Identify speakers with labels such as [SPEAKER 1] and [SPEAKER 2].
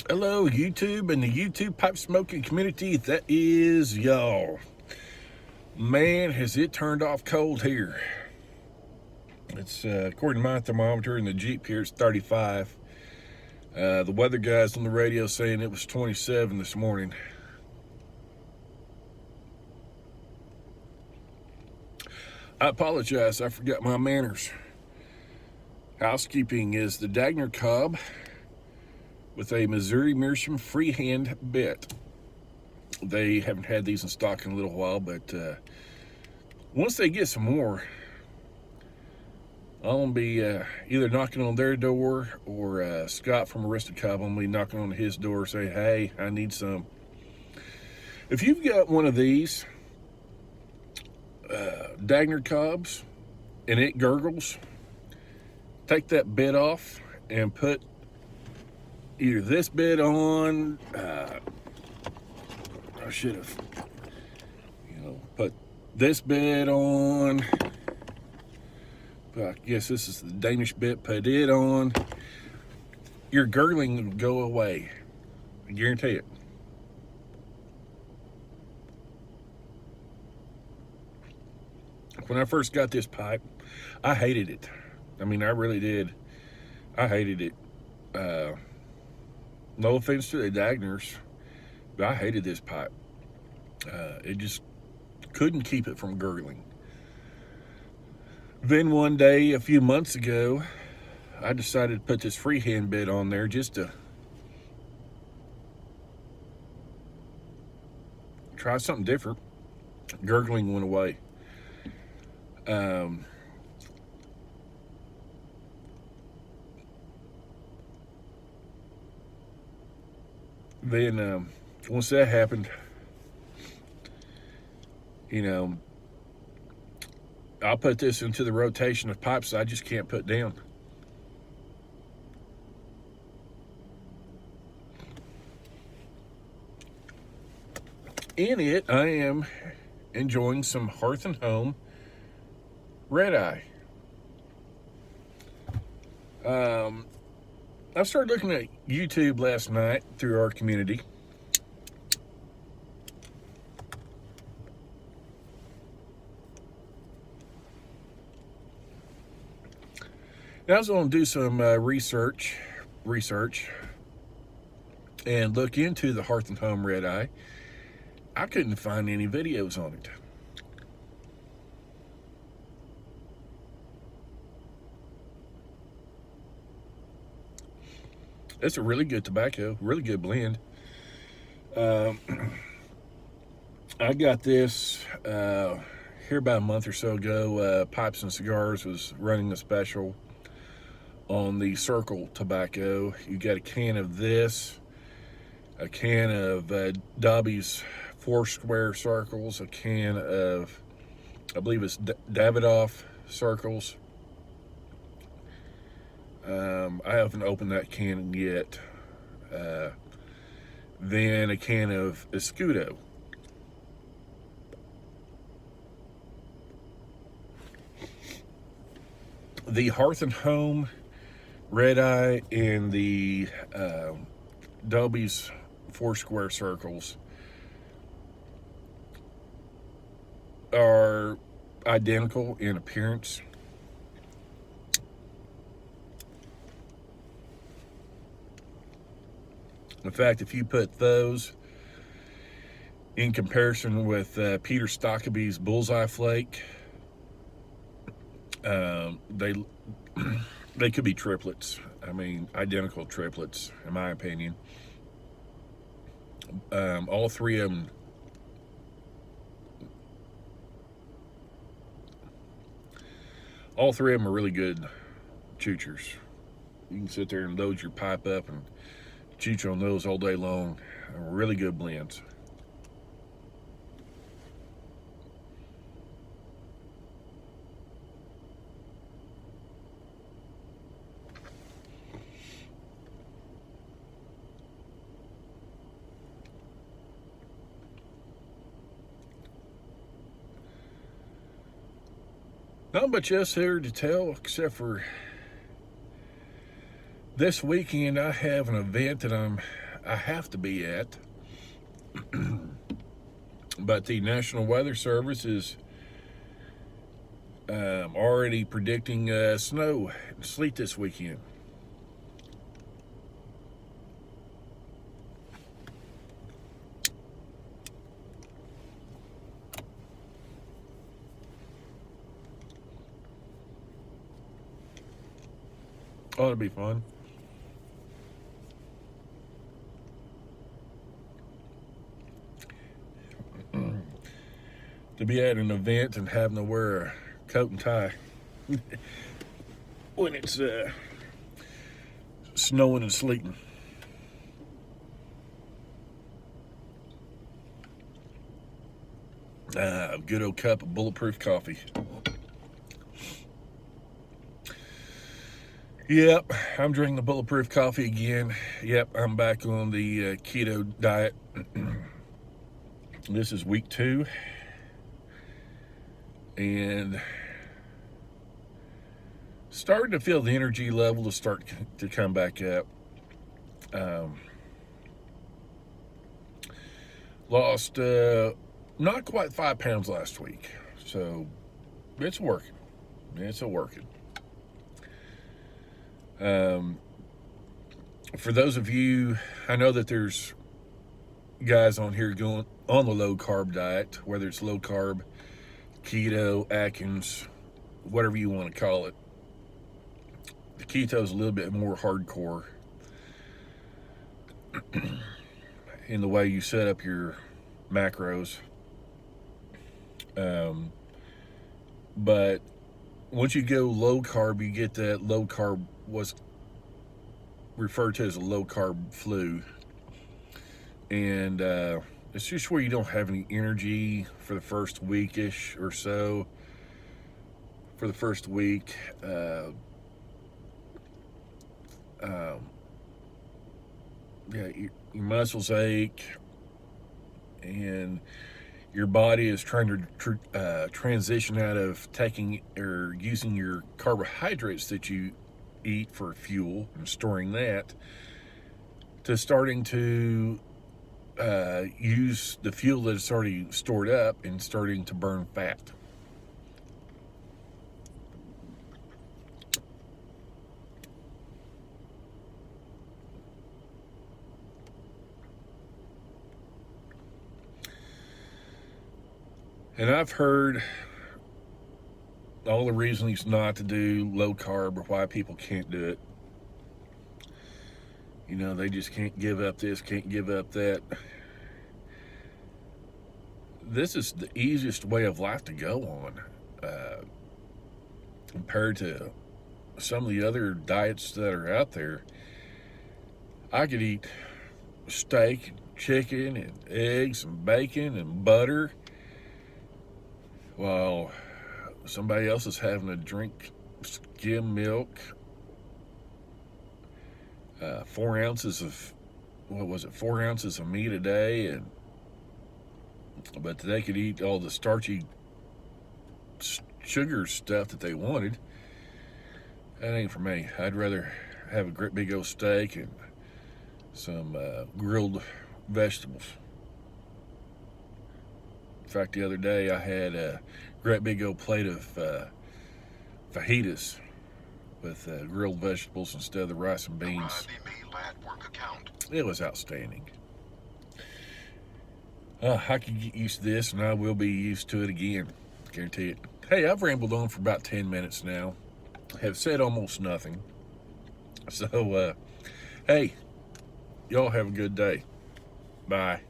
[SPEAKER 1] Hello, YouTube and the YouTube pipe smoking community. That is y'all. Man, has it turned off cold here. It's according to my thermometer in the Jeep here, it's 35. The weather guys on the radio saying it was 27 this morning. I apologize, I forgot my manners. Housekeeping is the Dagner Cobb with a Missouri Meerschaum freehand bit. They haven't had these in stock in a little while, but once they get some more, I'm going to be either knocking on their door or Scott from Aristocob, I'm going to be knocking on his door saying, hey, I need some. If you've got one of these Dagner Cobbs and it gurgles, take that bit off and put either this bit on, I should have, put this bit on, but I guess this is the Danish bit, put it on. Your gurgling will go away, I guarantee it. When I first got this pipe, I hated it. I mean, I really did. I hated it. No offense to the Dagners, but I hated this pipe. It just couldn't keep it from gurgling. Then one day, a few months ago, I decided to put this freehand bit on there just to try something different. Gurgling went away. Then once that happened, I'll put this into the rotation of pipes I just can't put down. In it, I am enjoying some Hearth and Home Red Eye. I started looking at YouTube last night through our community. And I was going to do some research and look into the Hearth and Home Red Eye. I couldn't find any videos on it. It's a really good tobacco, really good blend. I got this here about a month or so ago. Pipes and Cigars was running a special on the Circle tobacco. You got a can of this, a can of Dobby's 4 square circles, a can of, I believe it's Davidoff circles. I haven't opened that can yet. Then a can of Escudo. The Hearth and Home Red Eye and the Dobby's 4 square circles are identical in appearance. In fact, if you put those in comparison with Peter Stockaby's Bullseye Flake, they could be triplets. I mean, identical triplets, in my opinion. All three of them are really good choochers. You can sit there and load your pipe up and chooch on those all day long. Really good blends. Not much else here to tell except for this weekend I have an event that I'm I have to be at. But the National Weather Service is already predicting snow and sleet this weekend. Ought to be fun. To be at an event and having to wear a coat and tie when it's snowing and sleeting. A good old cup of bulletproof coffee. Yep, I'm drinking the bulletproof coffee again. Yep, I'm back on the keto diet. This is week 2. And starting to feel the energy level to start to come back up. Lost not quite 5 pounds last week. So it's working. It's working. For those of you, I know that there's guys on here going on the low carb diet, whether it's low carb, keto, Atkins, whatever you want to call it. The keto is a little bit more hardcore in the way you set up your macros. But once you go low carb, you get that low carb, what's referred to as a low carb flu. And it's just where you don't have any energy for the first weekish or so. For the first week, yeah, your muscles ache, and your body is trying to transition out of taking or using your carbohydrates that you eat for fuel and storing that to starting to use the fuel that's already stored up and starting to burn fat. And I've heard all the reasons not to do low carb or why people can't do it. You know, they just can't give up this, can't give up that. This is the easiest way of life to go on compared to some of the other diets that are out there. I could eat steak, chicken, and eggs, and bacon, and butter, while somebody else is having to drink skim milk, 4 ounces of, 4 ounces of meat a day, but they could eat all the starchy sugar stuff that they wanted. That ain't for me. I'd rather have a great big old steak and some grilled vegetables. In fact, the other day I had a great big old plate of fajitas with grilled vegetables instead of the rice and beans. It was outstanding. I could get used to this, and I will be used to it again. Guarantee it. Hey, I've rambled on for about 10 minutes now. Have said almost nothing. So, hey, y'all have a good day. Bye.